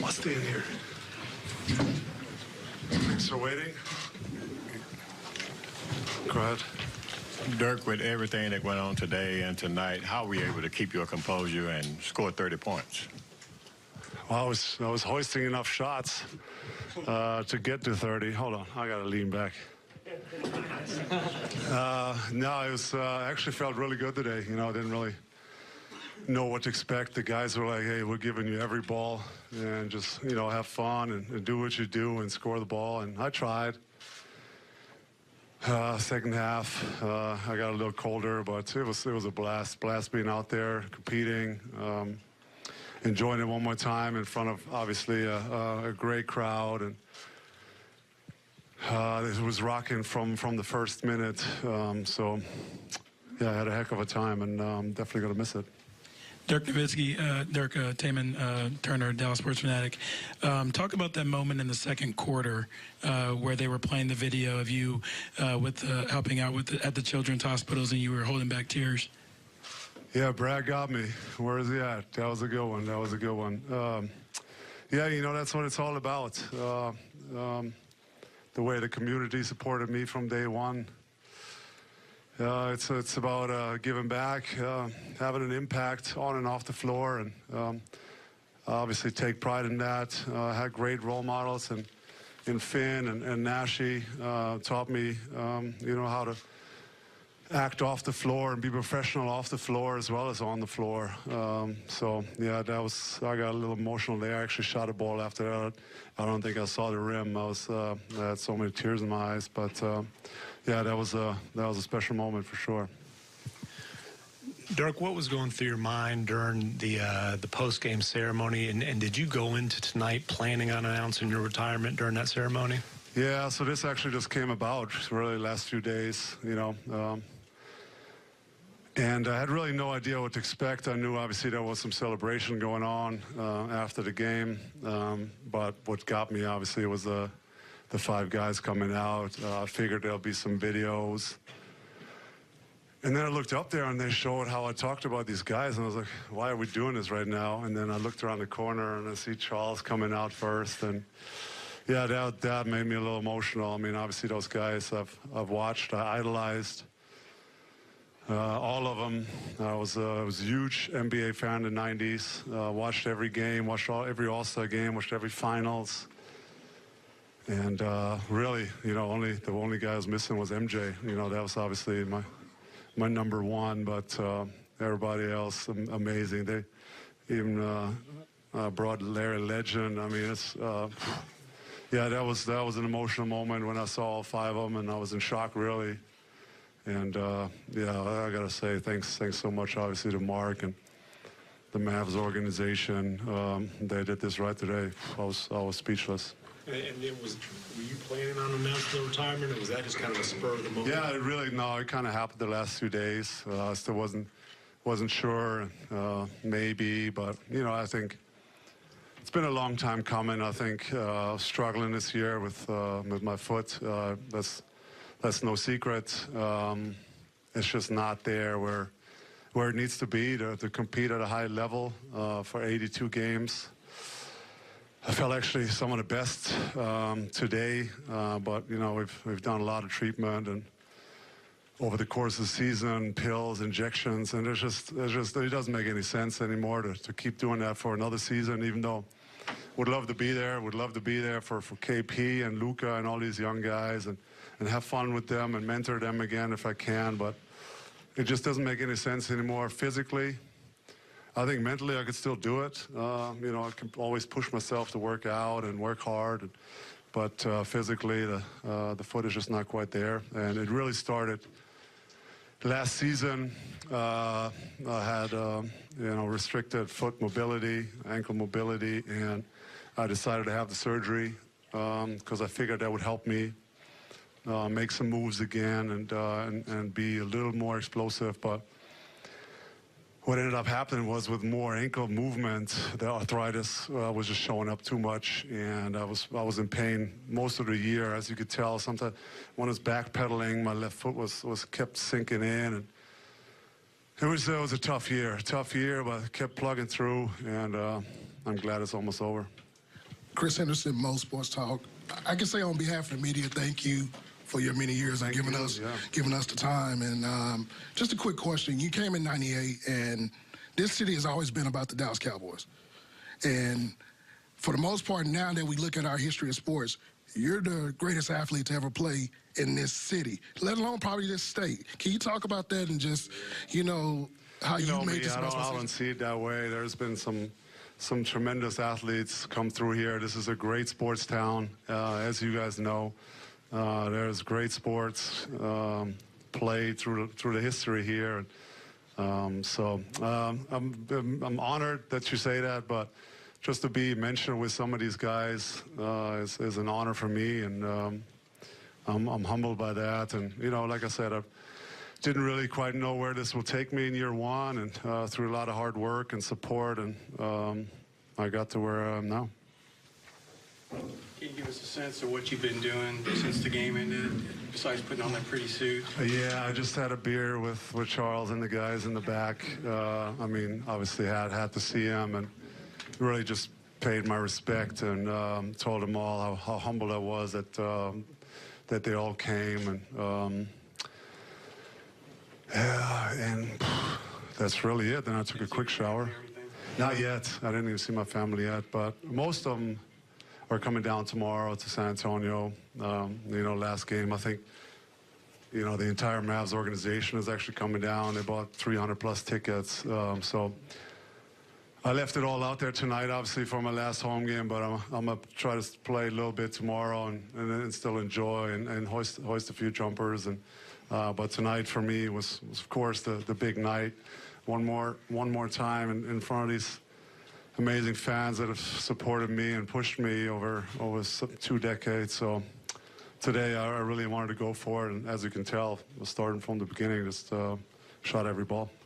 Must stay in here. Thanks for waiting. Go ahead. Dirk, with everything that went on today and tonight, how were you able to keep your composure and score 30 points? Well, I was hoisting enough shots to get to 30. Hold on, I gotta lean back. No, it was actually felt really good today. You know, I didn't really know what to expect. The guys were like, "Hey, we're giving you every ball and just, you know, have fun and do what you do and score the ball." And I tried. Second half, I got a little colder, but it was a blast being out there competing, enjoying it one more time in front of obviously a great crowd, and it was rocking from the first minute. So yeah, I had a heck of a time, and definitely gonna miss it. Dirk Nowitzki, Dirk Taman Turner, Dallas Sports Fanatic. Talk about that moment in the second quarter where they were playing the video of you with helping out with at the children's hospitals, and you were holding back tears. Yeah, Brad got me. Where is he at? That was a good one. That was a good one. Yeah, you know, that's what it's all about. The way the community supported me from day one. It's about giving back, having an impact on and off the floor, and obviously take pride in that. I had great role models in Finn and Nashi, taught me, you know, how to act off the floor and be professional off the floor as well as on the floor. So yeah, I got a little emotional there. I actually shot a ball after that. I don't think I saw the rim. I had so many tears in my eyes, but yeah, that was a special moment for sure. Dirk, what was going through your mind during the post-game ceremony, and did you go into tonight planning on announcing your retirement during that ceremony? Yeah, so this actually just came about really the last few days, you know. And I had really no idea what to expect. I knew obviously there was some celebration going on after the game, but what got me obviously was the 5 guys coming out. I figured there'll be some videos. And then I looked up there and they showed how I talked about these guys, and I was like, why are we doing this right now? And then I looked around the corner and I see Charles coming out first, and yeah, that made me a little emotional. I mean, obviously those guys I've watched, I idolized. All of them. I was a huge NBA fan in the 90s. Watched every game, watched every All-Star game, watched every finals. And really, you know, the only guy I was missing was MJ. You know, that was obviously my number one, but everybody else amazing. They even brought Larry Legend. I mean, it's yeah, that was an emotional moment when I saw all 5 of them, and I was in shock really. And yeah, I gotta say thanks so much, obviously, to Mark and the Mavs organization. They did this right today. I was speechless. And were you planning on announcing the retirement, or was that just kind of a spur of the moment? Yeah, it kind of happened the last few days. I still wasn't sure, maybe, but you know, I think it's been a long time coming. I think struggling this year with my foot. That's no secret. It's just not there where it needs to be to compete at a high level for 82 games. I felt actually some of the best today, but you know, we've done a lot of treatment and over the course of the season, pills, injections, and it doesn't make any sense anymore to keep doing that for another season, even though would love to be there for KP and Luka and all these young guys and have fun with them and mentor them again if I can, but it just doesn't make any sense anymore physically. I think mentally I could still do it. You know, I can always push myself to work out and work hard, but physically the foot is just not quite there. And it really started last season. I had you know, restricted foot mobility, ankle mobility, and I decided to have the surgery because I figured that would help me make some moves again and be a little more explosive. But what ended up happening was with more ankle movement, the arthritis was just showing up too much, and I was in pain most of the year, as you could tell. Sometimes when I was backpedaling, my left foot was kept sinking in, and It was a tough year, but I kept plugging through, and I'm glad it's almost over. Chris Henderson, Mo Sports Talk. I can say on behalf of the media, thank you for your many years and giving us the time. And just a quick question. You came in '98, and this city has always been about the Dallas Cowboys. And for the most part, now that we look at our history of sports, you're the greatest athlete to ever play in this city, let alone probably this state. Can you talk about that and just, how you made this I don't see it that way. There's been some tremendous athletes come through here. This is a great sports town, as you guys know. There's great sports played through the history here. So I'm honored that you say that, but just to be mentioned with some of these guys is an honor for me, and I'm humbled by that. And like I said, I didn't really quite know where this will take me in year one, and through a lot of hard work and support, and I got to where I am now. Can you give us a sense of what you've been doing since the game ended, besides putting on that pretty suit? Yeah, I just had a beer with Charles and the guys in the back. I mean, obviously had to see him, and really just paid my respect, and told them all how humbled I was that they all came, and yeah, and that's really it. Then I took a quick shower. Not yet. I didn't even see my family yet, but most of them are coming down tomorrow to San Antonio. Last game, I think, the entire Mavs organization is actually coming down. They bought 300+ tickets. So I left it all out there tonight, obviously, for my last home game, but I'm going to try to play a little bit tomorrow and still enjoy and hoist a few jumpers. But tonight for me was of course, the big night. One more time in front of these amazing fans that have supported me and pushed me over 2 decades. So today I really wanted to go for it, and as you can tell, starting from the beginning, just shot every ball.